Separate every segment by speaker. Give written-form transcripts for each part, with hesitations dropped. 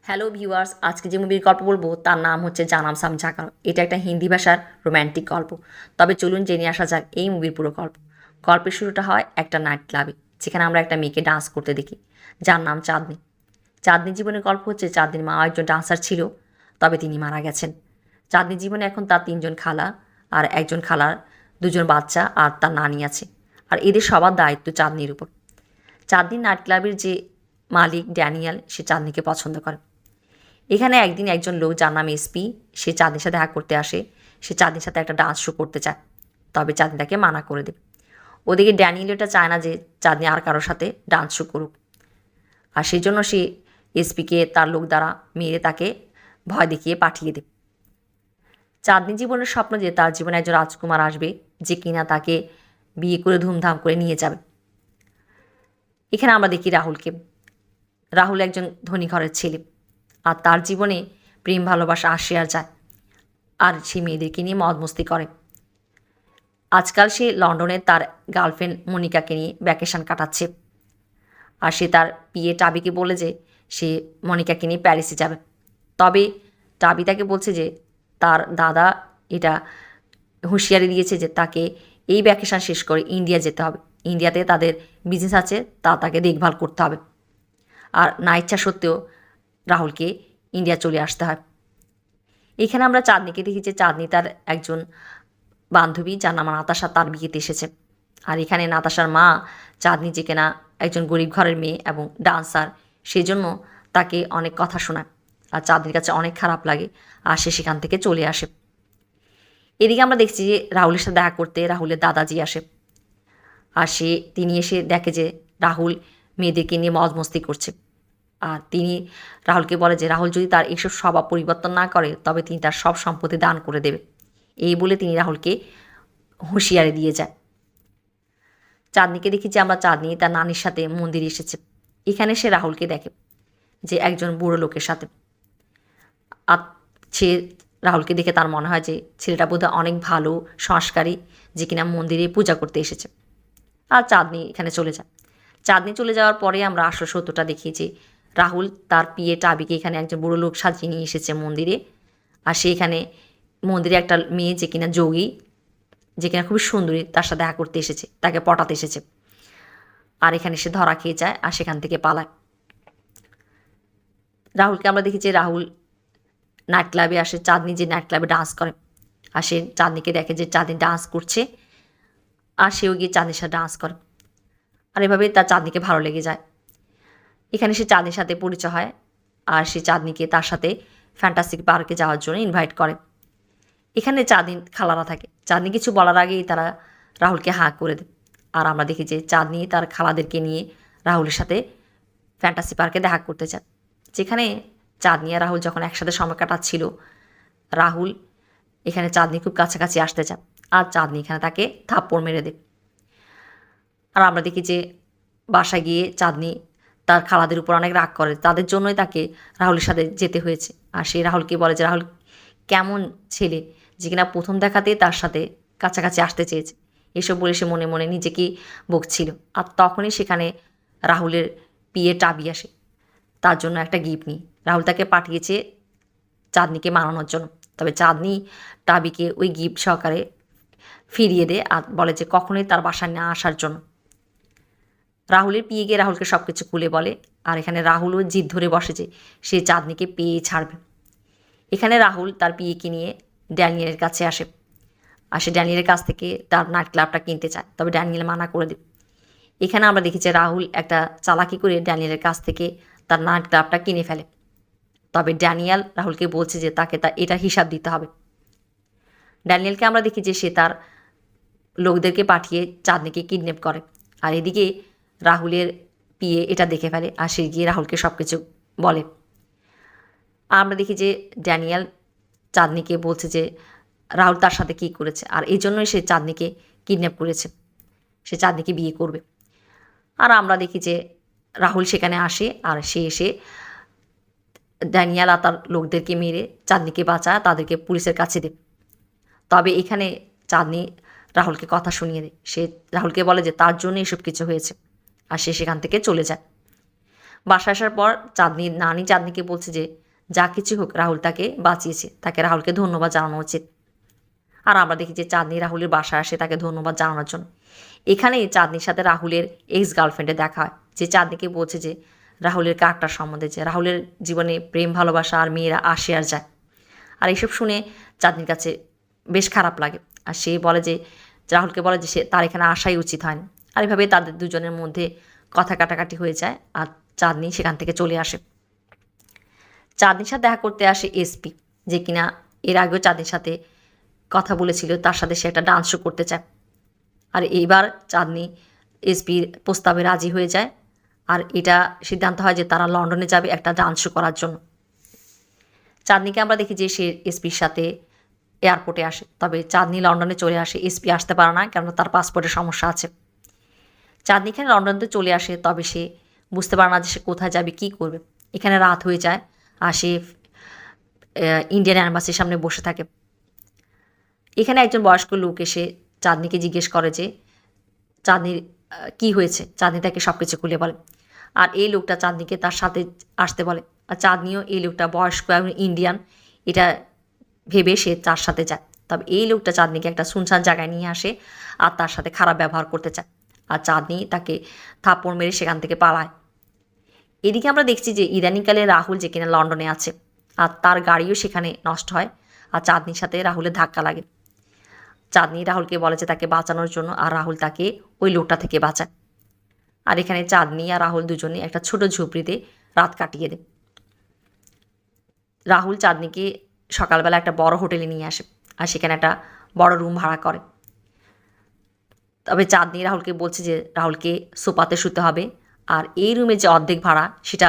Speaker 1: Hello viewers, আজকে যে মুভির গল্প বলবো তার নাম হচ্ছে জানাম সামঝাকার। এটা একটা হিন্দি ভাষার রোম্যান্টিক গল্প। তবে চলুন জেনে আসা যাক এই মুভির পুরো গল্প। গল্পের শুরুটা হয় একটা নাইট ক্লাবে, যেখানে আমরা একটা মেয়েকে ডান্স করতে দেখি, যার নাম চাঁদনি। চাঁদনির জীবনের গল্প হচ্ছে চাঁদনির মা একজন ডান্সার ছিল, তবে তিনি মারা গেছেন। চাঁদনির জীবনে এখন তার 3জন খালা, আর একজন খালার 2জন বাচ্চা আর তার নানি আছে। আর এদের সবার দায়িত্ব চাঁদনির উপর। চাঁদনি নাইট ক্লাবের যে মালিক ড্যানিয়েল, সে চাঁদনিকে পছন্দ করে। এখানে একদিন একজন লোক যার নাম এসপি, সে চাঁদনির সাথে দেখা করতে আসে। সে চাঁদনির সাথে একটা ডান্স শো করতে চায়, তবে চাঁদনি তাকে মানা করে দেয়। ওদিকে ড্যানিয়েল এটা চায় না যে চাঁদনি আর কারোর সাথে ডান্স শো করুক, আর সেই জন্য সে এসপিকে তার লোক দ্বারা মেরে তাকে ভয় দেখিয়ে পাঠিয়ে দেয়। চাঁদনি জীবনের স্বপ্ন যে তার জীবনে একজন রাজকুমার আসবে, যে কিনা তাকে বিয়ে করে ধুমধাম করে নিয়ে যাবে। এখানে আমরা দেখি রাহুলকে। রাহুল একজন ধনী ঘরের ছেলে, আর তার জীবনে প্রেম ভালোবাসা আসে আর যায়, আর সে মেয়েদেরকে নিয়ে মদ মস্তি করে। আজকাল সে লন্ডনে তার গার্লফ্রেন্ড মনিকাকে নিয়ে ভ্যাকেশন কাটাচ্ছে, আর সে তার বিয়ে টাবিকে বলে যে সে মনিকাকে নিয়ে প্যারিসে যাবে। তবে টাবি তাকে বলছে যে তার দাদা এটা হুঁশিয়ারি দিয়েছে যে তাকে এই ভ্যাকেশন শেষ করে ইন্ডিয়া যেতে হবে। ইন্ডিয়াতে তাদের বিজনেস আছে, তা তাকে দেখভাল করতে হবে। আর না ইচ্ছা সত্ত্বেও রাহুলকে ইন্ডিয়া চলে আসতে হয়। এখানে আমরা চাঁদনিকে দেখি যে চাঁদনি তার একজন বান্ধবী, যার নাম নাতাশা, তার বিয়েতে এসেছে। আর এখানে নাতাশার মা চাঁদনি, যে কিনা একজন গরিব ঘরের মেয়ে এবং ডান্সার, সেজন্য তাকে অনেক কথা শোনায়। আর চাঁদনির কাছে অনেক খারাপ লাগে, আর সে সেখান থেকে চলে আসে। এদিকে আমরা দেখছি যে রাহুলের সাথে দেখা করতে রাহুলের দাদাজি আসে। আর তিনি এসে দেখে যে রাহুল মেয়েদেরকে নিয়ে মজ মস্তি করছে। আর তিনি রাহুলকে বলে যে রাহুল যদি তার এইসব স্বভাব পরিবর্তন না করে, তবে তিনি তার সব সম্পত্তি দান করে দেবে। এই বলে তিনি রাহুলকে হুঁশিয়ারি দিয়ে যায়। চাঁদনিকে দেখি যে আমরা চাঁদনি তার নানির সাথে মন্দিরে এসেছে। এখানে সে রাহুলকে দেখে যে একজন বুড়ো লোকের সাথে। আর সে রাহুলকে দেখে তার মনে হয় যে ছেলেটা বোধহয় অনেক ভালো সংস্কারী, যে কিনা মন্দিরে পূজা করতে এসেছে। আর চাঁদনি এখানে চলে যায়। চাঁদনি চলে যাওয়ার পরে আমরা আসল সত্যটা দেখি যে রাহুল তার পিয়ে টাবিকে এখানে একজন বুড়ো লোক সাজিয়ে নিয়ে এসেছে মন্দিরে। আর সে এখানে মন্দিরে একটা মেয়ে, যে কিনা যোগী, যে কিনা খুবই সুন্দরী, তার সাথে দেখা করতে এসেছে, তাকে পটাতে এসেছে। আর এখানে সে ধরা খেয়ে যায় আর সেখান থেকে পালায়। রাহুলকে আমরা দেখি যে রাহুল নাইট ক্লাবে আসে। চাঁদনি যে নাইট ক্লাবে ডান্স করে, আর সে চাঁদনিকে দেখে যে চাঁদনি ডান্স করছে, আর সেও গিয়ে চাঁদনির সাথে ডান্স করে। আর এভাবে তার চাঁদনিকে ভালো লেগে যায়। এখানে সে চাঁদনির সাথে পরিচয় হয়, আর সে চাঁদনিকে তার সাথে ফ্যান্টাসিক পার্কে যাওয়ার জন্য ইনভাইট করে। এখানে চাঁদনি খালারা থাকে। চাঁদনি কিছু বলার আগেই তারা রাহুলকে হাঁ করে দেয়। আর আমরা দেখি যে চাঁদনি তার খালাদেরকে নিয়ে রাহুলের সাথে ফ্যান্টাসি পার্কে দেখা করতে চায়। যেখানে চাঁদনি আর রাহুল যখন একসাথে সময় কাটাচ্ছিল, রাহুল এখানে চাঁদনি খুব কাছাকাছি আসতে চায়, আর চাঁদনি এখানে তাকে থাপ্পড় মেরে দেয়। আর আমরা দেখি যে বাসায় গিয়ে চাঁদনি তার খালাদের উপর অনেক রাগ করে, তাদের জন্যই তাকে রাহুলের সাথে যেতে হয়েছে। আর সে রাহুলকে বলে যে রাহুল কেমন ছেলে, যে কিনা প্রথম দেখাতেই তার সাথে কাছাকাছি আসতে চেয়েছে। এসব বলে সে মনে মনে নিজেকেই বকছিল। আর তখনই সেখানে রাহুলের পিয়ে টাবি আসে, তার জন্য একটা গিফট নিয়ে। রাহুল তাকে পাঠিয়েছে চাঁদনিকে মানানোর জন্য, তবে চাঁদনি টাবিকে ওই গিফট সহকারে ফিরিয়ে দেয় আর বলে যে কখনোই তার বাসায় না আসার জন্য। রাহুলের পিয়ে গিয়ে রাহুলকে সব কিছু খুলে বলে। আর এখানে রাহুলও জিদ ধরে বসে যে সে চাঁদনিকে পেয়ে ছাড়বে। এখানে রাহুল তার পিয়েকে নিয়ে ড্যানিয়েলের কাছে আসে, আর সে ড্যানিয়েলের কাছ থেকে তার নাইট ক্লাবটা কিনতে চায়, তবে ড্যানিয়েল মানা করে দেয়। এখানে আমরা দেখি যে রাহুল একটা চালাকি করে ড্যানিয়েলের কাছ থেকে তার নাইট ক্লাবটা কিনে ফেলে। তবে ড্যানিয়েল রাহুলকে বলছে যে তাকে এটা হিসাব দিতে হবে। ড্যানিয়েলকে আমরা দেখি যে সে তার লোকদেরকে পাঠিয়ে চাঁদনিকে কিডন্যাপ করে। আর এদিকে রাহুলের পিয়ে এটা দেখে ফেলে, আর সে গিয়ে রাহুলকে সব কিছু বলে। আর আমরা দেখি যে ড্যানিয়েল চাঁদনিকে বলছে যে রাহুল তার সাথে কী করেছে, আর এই জন্যই সে চাঁদনিকে কিডন্যাপ করেছে, সে চাঁদনিকে বিয়ে করবে। আর আমরা দেখি যে রাহুল সেখানে আসে, আর সে এসে ড্যানিয়েল আর তার লোকদেরকে মেরে চাঁদনিকে বাঁচায়, তাদেরকে পুলিশের কাছে দেয়। তবে এখানে চাঁদনি রাহুলকে কথা শুনিয়ে দেয়। সে রাহুলকে বলে যে তার জন্য এসব কিছু হয়েছে, আর সে সেখান থেকে চলে যায়। বাসায় আসার পর চাঁদনির নানি চাঁদনিকে বলছে যে যা কিছু হোক রাহুল তাকে বাঁচিয়েছে, তাকে রাহুলকে ধন্যবাদ জানানো উচিত। আর আমরা দেখি যে চাঁদনি রাহুলের বাসায় আসে তাকে ধন্যবাদ জানানোর জন্য। এখানেই চাঁদনির সাথে রাহুলের এক্স গার্লফ্রেন্ডে দেখা হয়, যে চাঁদনিকে বলছে যে রাহুলের ক্যারেক্টার সম্বন্ধে, যে রাহুলের জীবনে প্রেম ভালোবাসা আর মেয়েরা আসে আর যায়। আর এইসব শুনে চাঁদনির কাছে বেশ খারাপ লাগে। আর সে বলে যে রাহুলকে বলে যে সে তার এখানে আসাই উচিত হয়নি। আর এভাবেই তাদের দুজনের মধ্যে কথা কাটাকাটি হয়ে যায় আর চাঁদনি সেখান থেকে চলে আসে। চাঁদনির সাথে দেখা করতে আসে এসপি, যে কিনা এর আগেও চাঁদনির সাথে কথা বলেছিল, তার সাথে সে একটা ডান্স শো করতে চায়। আর এইবার চাঁদনি এসপির প্রস্তাবে রাজি হয়ে যায়। আর এটা সিদ্ধান্ত হয় যে তারা লন্ডনে যাবে একটা ডান্স শো করার জন্য। চাঁদনিকে আমরা দেখি যে সে এসপির সাথে এয়ারপোর্টে আসে, তবে চাঁদনি লন্ডনে চলে আসে, এসপি আসতে পারে না, কেননা তার পাসপোর্টের সমস্যা আছে। চাঁদনি এখানে লন্ডনতে চলে আসে, তবে সে বুঝতে পারে না যে সে কোথায় যাবে, কী করবে। এখানে রাত হয়ে যায় আর সে ইন্ডিয়ান অ্যাম্বাসির সামনে বসে থাকে। এখানে একজন বয়স্ক লোক এসে চাঁদনিকে জিজ্ঞেস করে যে চাঁদনির কী হয়েছে। চাঁদনি তাকে সব কিছু খুলে বলে। আর এই লোকটা চাঁদনিকে তার সাথে আসতে বলে। আর চাঁদনিও এই লোকটা বয়স্ক এবং ইন্ডিয়ান এটা ভেবে সে তার সাথে যায়। তবে এই লোকটা চাঁদনিকে একটা শুনশান জায়গায় নিয়ে আসে আর তার সাথে খারাপ ব্যবহার করতে চায়। আর চাঁদনি তাকে থাপ্পড় মেরে সেখান থেকে পালায়। এদিকে আমরা দেখছি যে ইদানিংকালে রাহুল যে কিনা লন্ডনে আছে আর তার গাড়িও সেখানে নষ্ট হয়। আর চাঁদনির সাথে রাহুলের ধাক্কা লাগে। চাঁদনি রাহুলকে বলে যে তাকে বাঁচানোর জন্য, আর রাহুল তাকে ওই লোকটা থেকে বাঁচায়। আর এখানে চাঁদনি আর রাহুল দুজনে একটা ছোট ঝুপড়িতে রাত কাটিয়ে দেয়। রাহুল চাঁদনিকে সকালবেলা একটা বড় হোটেলে নিয়ে আসে আর সেখানে একটা বড় রুম ভাড়া করে। তবে চাঁদনি রাহুলকে বলছে যে রাহুলকে সোফাতে শুতে হবে, আর এই রুমের যে অর্ধেক ভাড়া সেটা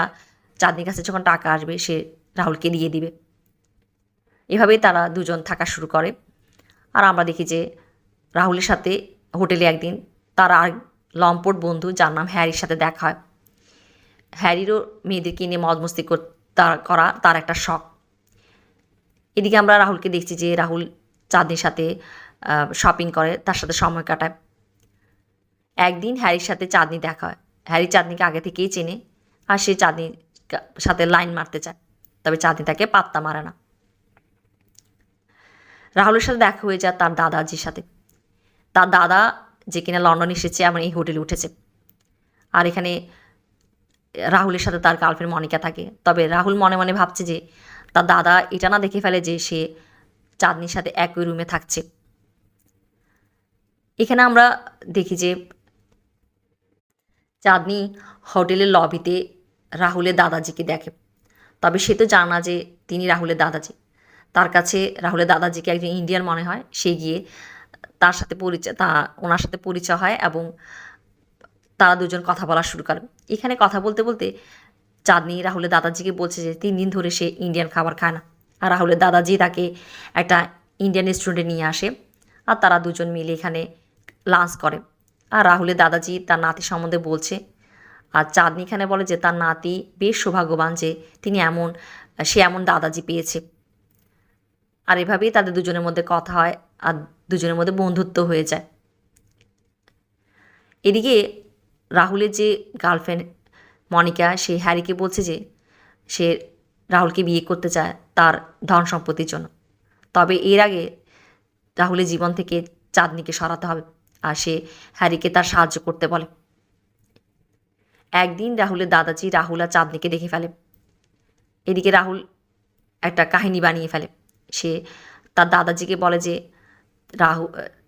Speaker 1: চাঁদনির কাছে যখন টাকা আসবে সে রাহুলকে দিয়ে দিবে। এভাবেই তারা দুজন থাকা শুরু করে। আর আমরা দেখি যে রাহুলের সাথে হোটেলে একদিন তার আর লম্পট বন্ধু যার নাম হ্যারির সাথে দেখা হয়। হ্যারিরও মেয়েদেরকে নিয়ে মজমস্তি করা তার একটা শখ। এদিকে আমরা রাহুলকে দেখছি যে রাহুল চাঁদনির সাথে শপিং করে, তার সাথে সময় কাটায়। একদিন হ্যারির সাথে চাঁদনি দেখা হয়। হ্যারি চাঁদনিকে আগে থেকেই চেনে আর সে চাঁদনির সাথে লাইন মারতে চায়, তবে চাঁদনি তাকে পাত্তা মারে না। রাহুলের সাথে দেখা হয়ে যায় তার দাদাজির সাথে। তার দাদা যে কিনা লন্ডন এসেছে এমন এই হোটেলে উঠেছে। আর এখানে রাহুলের সাথে তার গার্লফ্রেন্ড মনিকা থাকে। তবে রাহুল মনে মনে ভাবছে যে তার দাদা এটা না দেখে ফেলে যে সে চাঁদনির সাথে একই রুমে থাকছে। এখানে আমরা দেখি যে চাঁদনি হোটেলের লবিতে রাহুলের দাদাজিকে দেখে, তবে সে তো জানে না যে তিনি রাহুলের দাদাজি। তার কাছে রাহুলের দাদাজিকে একজন ইন্ডিয়ান মনে হয়। সে গিয়ে তার সাথে ওনার সাথে পরিচয় হয় এবং তারা দুজন কথা বলা শুরু করে। এখানে কথা বলতে বলতে চাঁদনি রাহুলের দাদাজিকে বলছে যে 3 দিন ধরে সে ইন্ডিয়ান খাবার খায় না। আর রাহুলের দাদাজি তাকে একটা ইন্ডিয়ান রেস্টুরেন্টে নিয়ে আসে আর তারা দুজন মিলে এখানে লাঞ্চ করে। আর রাহুলের দাদাজি তার নাতি সম্বন্ধে বলছে। আর চাঁদনি এখানে বলে যে তার নাতি বেশ সৌভাগ্যবান যে সে এমন দাদাজি পেয়েছে। আর এভাবেই তাদের দুজনের মধ্যে কথা হয় আর দুজনের মধ্যে বন্ধুত্ব হয়ে যায়। এদিকে রাহুলের যে গার্লফ্রেন্ড মনিকা সে হ্যারিকে বলছে যে সে রাহুলকে বিয়ে করতে চায় তার ধন সম্পত্তির জন্য। তবে এর আগে রাহুলের জীবন থেকে চাঁদনিকে সরাতে হবে আর সে হ্যারিকে তার সাহায্য করতে বলে। একদিন রাহুলের দাদাজি রাহুল আর চাঁদনিকে দেখে ফেলে। এদিকে রাহুল একটা কাহিনী বানিয়ে ফেলে। সে তার দাদাজিকে বলে যে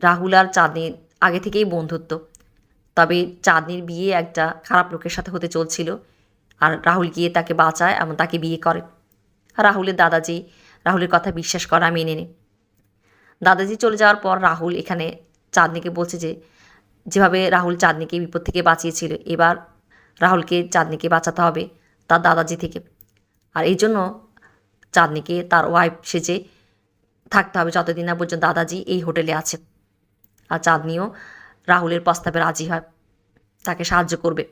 Speaker 1: রাহুল আর চাঁদনির আগে থেকেই বন্ধুত্ব, তবে চাঁদনির বিয়ে একটা খারাপ লোকের সাথে হতে চলছিল আর রাহুল গিয়ে তাকে বাঁচায় এবং তাকে বিয়ে করে। আর রাহুলের দাদাজি রাহুলের কথা বিশ্বাস করা মেনে নেয়। দাদাজি চলে যাওয়ার পর রাহুল এখানে চাঁদনিকে বলছে যে যেভাবে রাহুল চাঁদনিকে বিপদ থেকে বাঁচিয়েছিল, এবার রাহুলকে চাঁদনিকে বাঁচাতে হবে তার দাদাজি থেকে। আর এই জন্য চাঁদনিকে তার ওয়াইফ সেজে থাকতে হবে যতদিন না পর্যন্ত দাদাজি এই হোটেলে আছে। আর চাঁদনিও রাহুলের প্রস্তাবে রাজি হয়, তাকে সাহায্য করবে।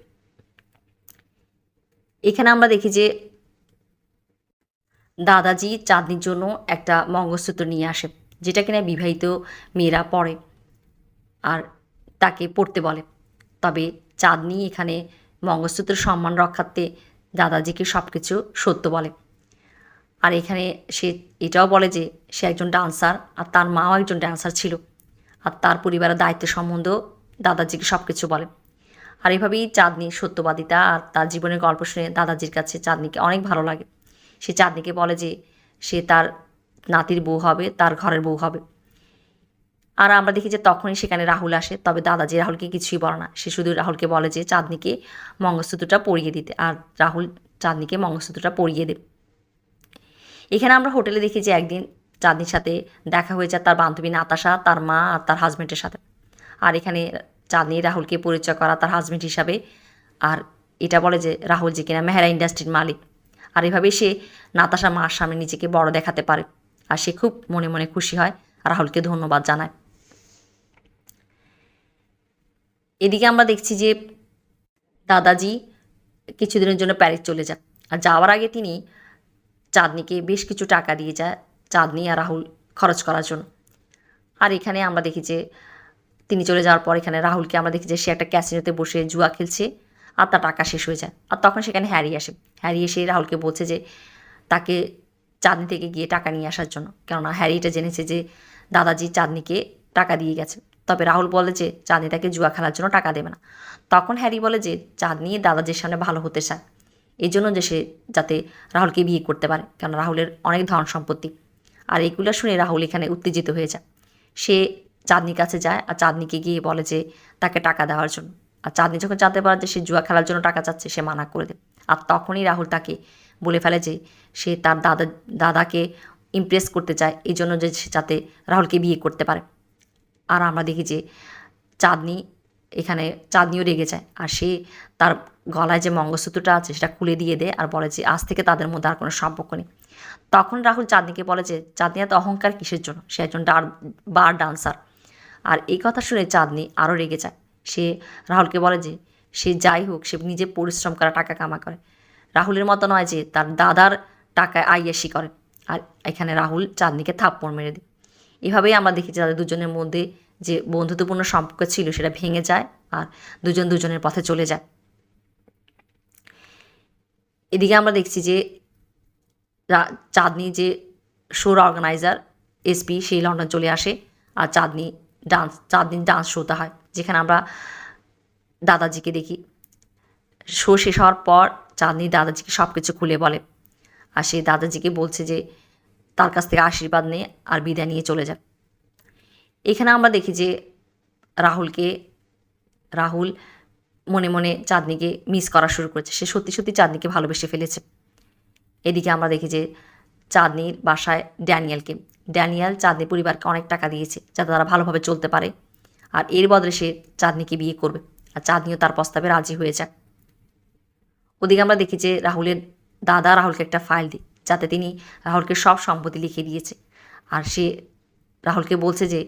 Speaker 1: এখানে আমরা দেখি যে দাদাজি চাঁদনির জন্য একটা মঙ্গলসূত্র নিয়ে আসে, যেটা কিনা বিবাহিত মেয়েরা পরে আর তাকে পড়তে বলে। তবে চাঁদনি এখানে মঙ্গলসূত্রের সম্মান রক্ষার্থে দাদাজিকে সব কিছু সত্য বলে। আর এখানে সে এটাও বলে যে সে একজন ডান্সার আর তার মাও একজন ডান্সার ছিল, আর তার পরিবারের দায়িত্ব সম্বন্ধেও দাদাজিকে সব কিছু বলে। আর এভাবেই চাঁদনির সত্যবাদিতা আর তার জীবনের গল্প শুনে দাদাজির কাছে চাঁদনিকে অনেক ভালো লাগে। সে চাঁদনিকে বলে যে সে তার নাতির বউ হবে, তার ঘরের বউ হবে। আর আমরা দেখি যে তখনই সেখানে রাহুল আসে, তবে দাদাজি রাহুলকে কিছুই বলে না। সে শুধু রাহুলকে বলে যে চাঁদনিকে মঙ্গলসূত্রটা পরিয়ে দিতে, আর রাহুল চাঁদনিকে মঙ্গলসূত্রটা পরিয়ে দেবে। এখানে আমরা হোটেলে দেখি যে একদিন চাঁদনির সাথে দেখা হয়ে যায় তার বান্ধবী নাতাশা, তার মা আর তার হাজব্যান্ডের সাথে। আর এখানে চাঁদনি রাহুলকে পরিচয় করা তার হাজব্যান্ড হিসাবে, আর এটা বলে যে রাহুল যে কিনা মেহরা ইন্ডাস্ট্রির মালিক। আর এভাবেই সে নাতাশা মার সামনে নিজেকে বড় দেখাতে পারে, আর সে খুব মনে মনে খুশি হয় আর রাহুলকে ধন্যবাদ জানায়। এদিকে আমরা দেখছি যে দাদাজি কিছুদিনের জন্য প্যারিস চলে যায়, আর যাওয়ার আগে তিনি চাঁদনিকে বেশ কিছু টাকা দিয়ে যায় চাঁদনি আর রাহুল খরচ করার জন্য। আর এখানে আমরা দেখি যে তিনি চলে যাওয়ার পর এখানে রাহুলকে আমরা দেখি যে সে একটা ক্যাসিনোতে বসে জুয়া খেলছে আর তার টাকা শেষ হয়ে যায়। আর তখন সেখানে হ্যারি আসে। হ্যারি এসে রাহুলকে বলছে যে তাকে চাঁদনি থেকে গিয়ে টাকা নিয়ে আসার জন্য, কেননা হ্যারি এটা জেনেছে যে দাদাজি চাঁদনিকে টাকা দিয়ে গেছে। তবে রাহুল বলে যে চাঁদনি তাকে জুয়া খেলার জন্য টাকা দেবে না। তখন হ্যারি বলে যে চাঁদনি দাদাজির সামনে ভালো হতে চায়, এই জন্য যে সে যাতে রাহুলকে বিয়ে করতে পারে, কারণ রাহুলের অনেক ধন সম্পত্তি। আর এইগুলো শুনে রাহুল এখানে উত্তেজিত হয়ে যায়। সে চাঁদনির কাছে যায় আর চাঁদনিকে গিয়ে বলে যে তাকে টাকা দেওয়ার জন্য। আর চাঁদনি যখন জানতে পারে যে সে জুয়া খেলার জন্য টাকা চাচ্ছে, সে মানা করে দেয়। আর তখনই রাহুল তাকে বলে ফেলে যে সে তার দাদাকে ইমপ্রেস করতে চায়, এই জন্য যে সে যাতে রাহুলকে বিয়ে করতে পারে। আর আমরা দেখি যে চাঁদনিও রেগে যায়, আর সে তার গলায় যে মঙ্গলসূত্রটা আছে সেটা খুলে দিয়ে দেয় আর বলে যে আজ থেকে তাদের মধ্যে আর কোনো সম্পর্ক নেই। তখন রাহুল চাঁদনিকে বলে যে চাঁদনি এত অহংকার কিসের জন্য, সে একজন বার ডান্সার। আর এই কথা শুনে চাঁদনি আরও রেগে যায়। সে রাহুলকে বলে যে সে যাই হোক, সে নিজে পরিশ্রম করা টাকা কামা করে, রাহুলের মতো নয় যে তার দাদার টাকায় আইয়াসি করে। আর এখানে রাহুল চাঁদনিকে থাপ্পড় মেরে দেয়। এভাবেই আমরা দেখি যে তাদের দুজনের মধ্যে যে বন্ধুত্বপূর্ণ সম্পর্ক ছিল সেটা ভেঙে যায়, আর দুজন দুজনের পথে চলে যায়। এদিকে আমরা দেখছি যে চাঁদনি যে শোর অর্গানাইজার এসপি, সেই লন্ডন চলে আসে, আর চাঁদনি ডান্স শোতে হয়, যেখানে আমরা দাদাজিকে দেখি। শো শেষ হওয়ার পর চাঁদনি দাদাজিকে সব কিছু খুলে বলে, আর সে দাদাজিকে বলছে যে তার কাছ থেকে আশীর্বাদ নিয়ে আর বিদায় নিয়ে চলে যায়। এখানে আমরা দেখি যে রাহুল মনে মনে চাঁদনিকে মিস করা শুরু করেছে। সে সত্যি সত্যি চাঁদনিকে ভালোবেসে ফেলেছে। এদিকে আমরা দেখি যে চাঁদনির বাসায় ড্যানিয়েল চাঁদনি পরিবারকে অনেক টাকা দিয়েছে যাতে তারা ভালোভাবে চলতে পারে, আর এর বদলে সে চাঁদনিকে বিয়ে করবে, আর চাঁদনিও তার প্রস্তাবে রাজি হয়ে যায়। ওদিকে আমরা দেখি যে রাহুলের দাদা রাহুলকে একটা ফাইল দিই, যাতে তিনি রাহুলকে সব সম্পত্তি লিখে দিয়েছে। আর সে রাহুলকে বলছে যে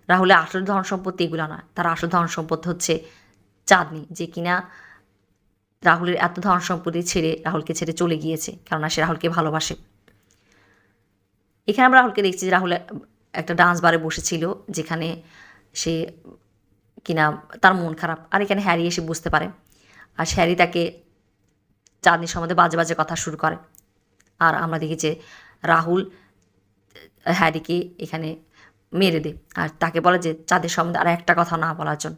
Speaker 1: রাহুলের আসল ধন সম্পত্তি এগুলো নয়, তার আসল ধন সম্পত্তি হচ্ছে চাঁদনি, যে কিনা রাহুলের এত ধন সম্পত্তি ছেড়ে রাহুলকে ছেড়ে চলে গিয়েছে, কেননা সে রাহুলকে ভালোবাসে। এখানে আমরা রাহুলকে দেখছি যে রাহুল একটা ডান্স বারে বসেছিল, যেখানে সে কিনা তার মন খারাপ। আর এখানে হ্যারি এসে বুঝতে পারে, আর হ্যারি তাকে চাঁদনির সম্বন্ধে বাজে বাজে কথা শুরু করে। আর আমরা দেখি যে রাহুল হ্যারিকে এখানে মেরে দেয়, আর তাকে বলে যে চাঁদের সম্বন্ধে আর একটা কথা না বলার জন্য,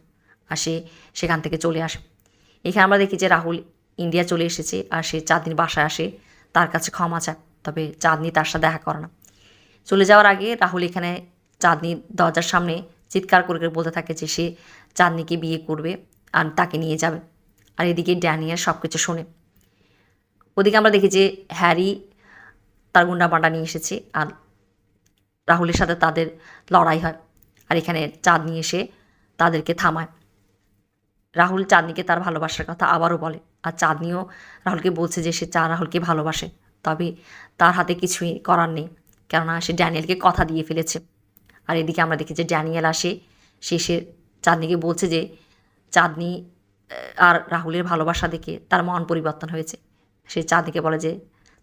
Speaker 1: আর সে সেখান থেকে চলে আসে। এখানে আমরা দেখি যে রাহুল ইন্ডিয়া চলে এসেছে, আর সে চাঁদনির বাসায় আসে, তার কাছে ক্ষমা চায়। তবে চাঁদনি তার সাথে দেখা করে না। চলে যাওয়ার আগে রাহুল এখানে চাঁদনির দরজার সামনে চিৎকার করে করে বলতে থাকে যে সে চাঁদনিকে বিয়ে করবে আর তাকে নিয়ে যাবে। আর এদিকে ড্যানিয়েল সব কিছু শোনে। ওদিকে আমরা দেখি যে হ্যারি তার গুন্ডা বান্ডা নিয়ে এসেছে, আর রাহুলের সাথে তাদের লড়াই হয়। আর এখানে চাঁদনি এসে তাদেরকে থামায়। রাহুল চাঁদনিকে তার ভালোবাসার কথা আবারও বলে, আর চাঁদনিও রাহুলকে বলছে যে সে রাহুলকে ভালোবাসে, তবে তার হাতে কিছুই করার নেই, কেননা সে ড্যানিয়েলকে কথা দিয়ে ফেলেছে। আর এদিকে আমরা দেখি যে ড্যানিয়েল আসে, সে চাঁদনিকে বলছে যে চাঁদনি আর রাহুলের ভালোবাসা দেখে তার মন পরিবর্তন হয়েছে। সে চাঁদনিকে বলে যে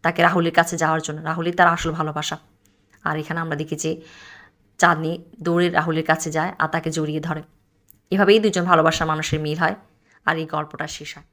Speaker 1: তাকে রাহুলের কাছে যাওয়ার জন্য, রাহুলই তার আসল ভালোবাসা। আর এখানে আমরা দেখি যে চাঁদনি দৌড়ে রাহুলের কাছে যায় আর তাকে জড়িয়ে ধরে। এভাবেই দুজন ভালোবাসার মানুষের মিল হয়, আর এই গল্পটা শেষ হয়।